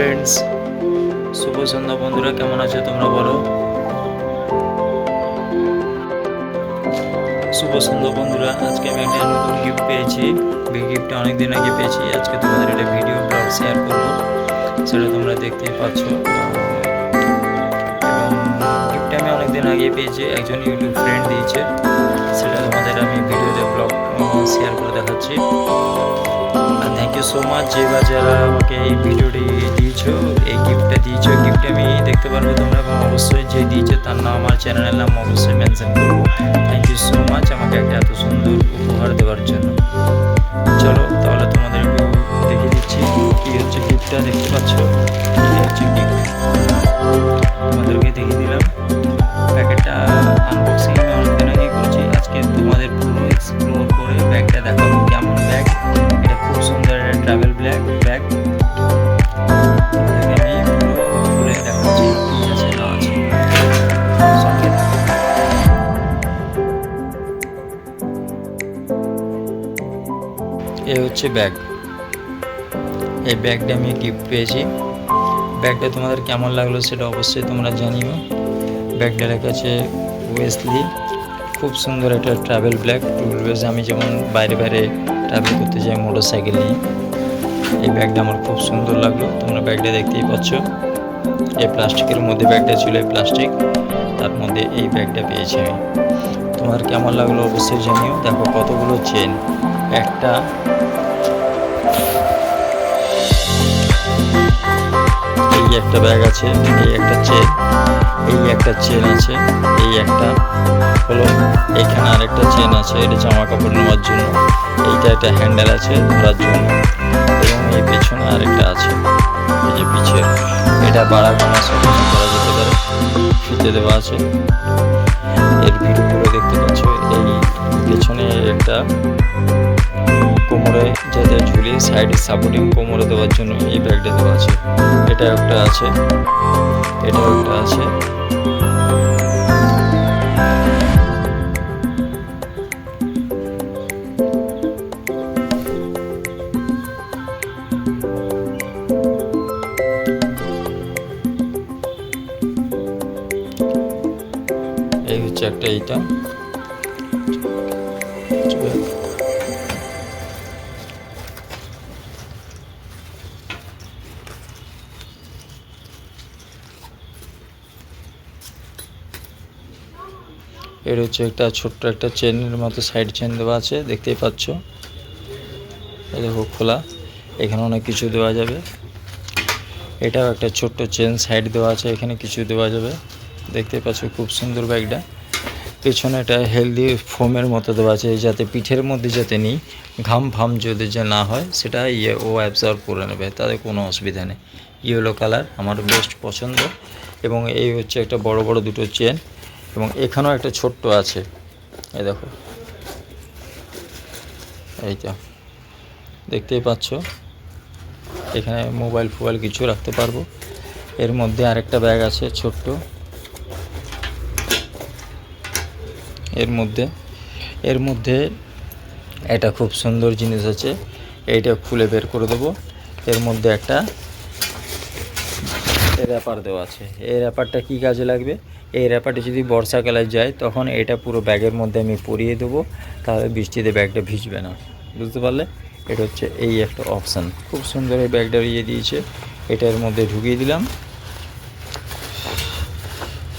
Friends, শুভ সন্ধ্যা বন্ধুরা, কেমন আছো তোমরা বলো? শুভ সন্ধ্যা বন্ধুরা, আজকে আমি একটা নতুন গিফট পেয়েছি। গিফটটা অনেকদিন আগে পেয়েছি। আজকে তোমাদের একটা ভিডিও ব্লগ শেয়ার করবো, সেটা তোমরা দেখতেই পাচ্ছ। এবং গিফটটা আমি অনেকদিন আগে পেয়েছি, একজন ইউটিউব ফ্রেন্ড দিয়েছে। সেটা তোমাদের আমি ভিডিওতে ব্লগ শেয়ার করে দেখাচ্ছি। আর থ্যাংক ইউ সো মাচ যে বা যারা আমাকে এই ভিডিওটি দিয়েছো, এই গিফটটা দিয়েছো। গিফট আমি দেখতে পারবো তোমরা, এবং অবশ্যই যে দিয়েছে তার নাম, আমার চ্যানেলের নাম অবশ্যই মেনশন করবো। থ্যাংক ইউ সো মাচ আমাকে একটা এত সুন্দর উপহার দেওয়ার জন্য। চলো তাহলে তোমাদের একটু দেখিয়ে দিচ্ছি কী হচ্ছে গিফটটা। দেখতে পাচ্ছ কী হচ্ছে গিফট, তোমাদেরকে দেখিয়ে দিলাম। প্যাকেটটা আনবক্সিং আমি অনেকদিন আগে করেছি। আজকে তোমাদের পুরো এক্সপ্লোর করে ব্যাগটা দেখাবো কেমন ব্যাগ। এটা খুব সুন্দর একটা ট্রাভেল ব্যাগ। তোমাদেরকে আমি পুরো খুলে দেখাচ্ছি কী আছে না আছে। সঙ্গে থাকো। এই হচ্ছে ব্যাগ। এই ব্যাগটা আমি গিফট পেয়েছি। ব্যাগটা তোমাদের কেমন লাগলো সেটা অবশ্যই তোমরা জানিও। ব্যাগটা লেখা আছে ওয়েসলি। খুব সুন্দর একটা ট্রাভেল ব্যাগ। টুলওয়েজ আমি যেমন বাইরে ট্রাভেল করতে যাই মোটর সাইকেল নিয়ে, এই ব্যাগটা আমার খুব সুন্দর লাগলো। তোমরা ব্যাগটা দেখতেই পাচ্ছ। এই প্লাস্টিকের মধ্যে ব্যাগটা ছিল, এই প্লাস্টিক, তার মধ্যে এই ব্যাগটা পেয়েছি আমি। তোমার কেমন লাগলো অবশ্যই জানিও। দেখো কতগুলো চেন, একটা এই একটা ব্যাগ আছে, এই একটা চেন, এই একটা চেন আছে, এই একটা হলো, এখানে আরেকটা চেন আছে, এটা জামা কাপড় নেওয়ার জন্য। এইটা একটা হ্যান্ডেল আছে ধরার জন্য, এবং এই পেছনে আরেকটা আছে, এই যে পিছের, এটা বাড়া কমা সব কিছু করা যেতে পারে, ফিতে দেওয়া আছে। এর ভিডিওগুলো দেখতে পাচ্ছ। এই পেছনে একটা কোমরে যাতে ঝুলিয়ে সাইডে সাপোর্টিং কোমরে দেওয়ার জন্য এই ব্যাগটা দেওয়া আছে। এটা একটা আছে, এটাও একটা আছে। এই হচ্ছে একটা, এইটা এর হচ্ছে একটা ছোট্ট একটা চেনের মতো সাইড চেন দেওয়া আছে, দেখতেই পাচ্ছ। এই দেখো খোলা, এখানে অনেক কিছু দেওয়া যাবে। এটাও একটা ছোট্ট চেন সাইড দেওয়া আছে, এখানে কিছু দেওয়া যাবে, দেখতেই পাচ্ছ। খুব সুন্দর ব্যাগটা। পেছনে একটা হেলদি ফোমের মতো দেওয়া আছে, যাতে পিঠের মধ্যে যাতে নেই, ঘাম ফাম যদি যে না হয় সেটা ও অ্যাবজর্ব করে নেবে, তাদের কোনো অসুবিধা নেই। ইয়েলো কালার আমার বেস্ট পছন্দ। এবং এই হচ্ছে একটা বড় বড় দুটো চেন, এবং এখানেও একটা ছোট্ট আছে, এই দেখো, এইটা দেখতেই পাচ্ছ। এখানে মোবাইল ফোবাইল কিছু রাখতে পারবো। এর মধ্যে আরেকটা ব্যাগ আছে ছোট্ট, এর মধ্যে এটা খুব সুন্দর জিনিস আছে, এইটা খুলে বের করে দেবো। এর মধ্যে একটা র্যাপার দেওয়া আছে। এই র্যাপারটা কী কাজে লাগবে? এই র্যাপারটা যদি বর্ষাকালে যায় তখন এটা পুরো ব্যাগের মধ্যে আমি পরিয়ে দেবো, তাহলে বৃষ্টিতে ব্যাগটা ভিজবে না। বুঝতে পারলে? এটা হচ্ছে এই একটা অপশান। খুব সুন্দর এই ব্যাগটা ইয়ে দিয়েছে। এটার মধ্যে ঢুকিয়ে দিলাম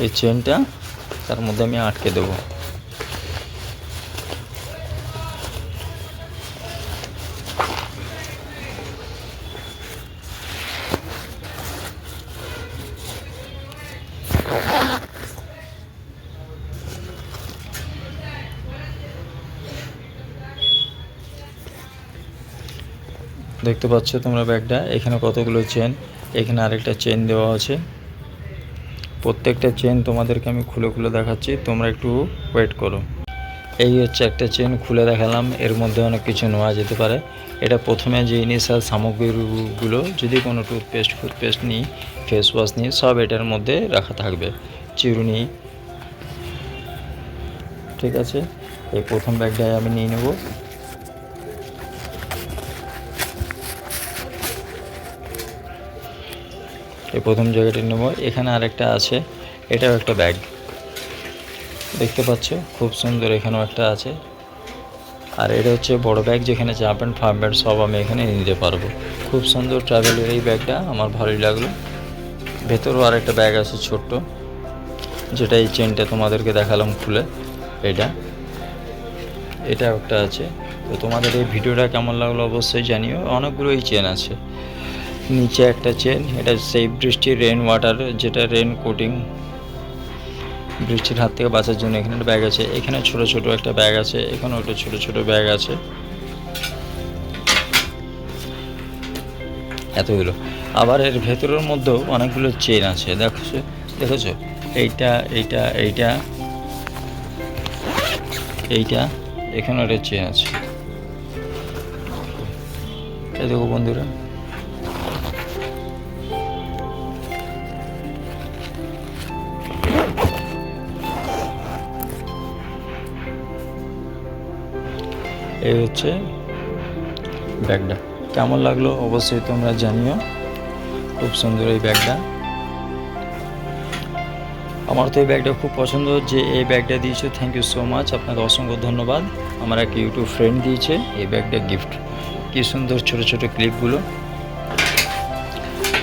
এই চেনটা, তার মধ্যে আমি আটকে দেবো। দেখতে পাচ্ছ তোমরা ব্যাগটা, এখানে কতগুলো চেন, এখানে আরেকটা চেন দেওয়া আছে। প্রত্যেকটা চেন তোমাদেরকে আমি খুলে খুলে দেখাচ্ছি, তোমরা একটু ওয়েট করো। এই হচ্ছে একটা চেন খুলে দেখালাম, এর মধ্যে অনেক কিছু নেওয়া যেতে পারে। এটা প্রথমে যে ইনিশিয়াল সামগ্রীগুলো, যদি কোনো ফুটপেস্ট নিই, ফেস ওয়াশ নিই, সব এটার মধ্যে রাখা থাকবে। চিরুনি, ঠিক আছে। এই প্রথম ব্যাগটাই আমি নিয়ে নেব। এই প্রথম জায়গাটি নেব। এখানে আরেকটা আছে, এটাও একটা ব্যাগ দেখতে পাচ্ছ, খুব সুন্দর। এখানেও একটা আছে। আর এটা হচ্ছে বড় ব্যাগ, যেখানে জামা প্যান্ট ফার্ম প্যান্ট সব আমি এখানে নিতে পারবো। খুব সুন্দর ট্রাভেলের এই ব্যাগটা, আমার ভালোই লাগলো। ভেতরেও আরেকটা ব্যাগ আছে ছোট্ট, যেটা এই চেনটা তোমাদেরকে দেখালাম খুলে, এটা একটা আছে। তো তোমাদের এই ভিডিওটা কেমন লাগলো অবশ্যই জানিও। অনেকগুলো এই চেন আছে। নিচে একটা চেন, এটা সেই বৃষ্টির রেন ওয়াটার, যেটা রেন কোটিং, বৃষ্টির হাত থেকে বাঁচার জন্য এখানে একটা ব্যাগ আছে। এখানে ছোট ছোট একটা ব্যাগ আছে, এখানেও একটা ছোট ছোট ব্যাগ আছে। এতগুলো। আবার এর ভেতরের মধ্যেও অনেকগুলো চেন আছে, দেখেছো? এইটা এইটা এইটা এইটা, এখানে একটা চেন আছে। এই দেখো বন্ধুরা, এই হচ্ছে ব্যাগটা। কেমন লাগলো অবশ্যই তোমরা জানিও। খুব সুন্দর এই ব্যাগটা, আমার তো এই ব্যাগটা খুব পছন্দ। যে এই ব্যাগটা দিয়েছে, থ্যাংক ইউ সো মাচ, আপনাকে অসংখ্য ধন্যবাদ। আমার একটা ইউটিউব ফ্রেন্ড দিয়েছে এই ব্যাগটা গিফট। কি সুন্দর ছোট ছোট ক্লিপগুলো।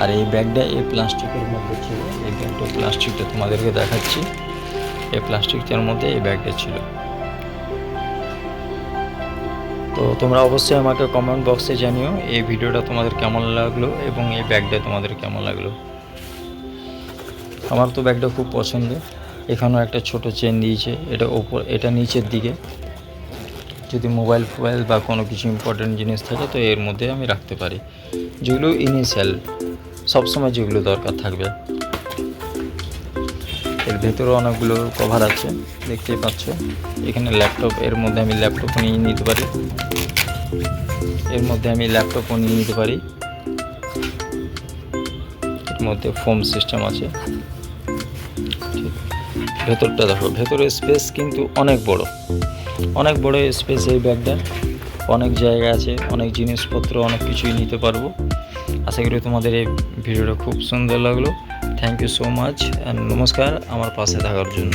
আর এই ব্যাগটা এই প্লাস্টিকের মধ্যে ছিল। এই ব্যাগটা প্লাস্টিকটা তোমাদেরকে দেখাচ্ছি, এই প্লাস্টিকটার মধ্যে এই ব্যাগটা ছিল। তো তোমরা অবশ্যই আমাকে কমেন্ট বক্সে জানিও এই ভিডিওটা তোমাদের কেমন লাগলো এবং এই ব্যাগটা তোমাদের কেমন লাগলো। আমার তো ব্যাগটা খুব পছন্দ। এখানেও একটা ছোট চেন দিয়েছে, এটা ওপর, এটা নিচের দিকে। যদি মোবাইল ফোবাইল বা কোনো কিছু ইম্পর্টেন্ট জিনিস থাকে তো এর মধ্যে আমি রাখতে পারি, যেগুলো ইনিশিয়াল সবসময় যেগুলো দরকার থাকবে। এর ভেতরে অনেকগুলো কভার আছে, দেখতেই পাচ্ছ। এখানে ল্যাপটপ, এর মধ্যে আমি ল্যাপটপও নিয়ে নিতে পারি, এর মধ্যে আমি ল্যাপটপও নিয়ে নিতে পারি। এর মধ্যে ফোম সিস্টেম আছে। ভেতরটা দেখো, ভেতরে স্পেস কিন্তু অনেক বড়, অনেক বড় স্পেস এই ব্যাগটার। অনেক জায়গা আছে, অনেক জিনিসপত্র, অনেক কিছুই নিতে পারবো। আশা করি তোমাদের এই ভিডিওটা খুব সুন্দর লাগলো। Thank you so much and নমস্কার আমার পাশে থাকার জন্য।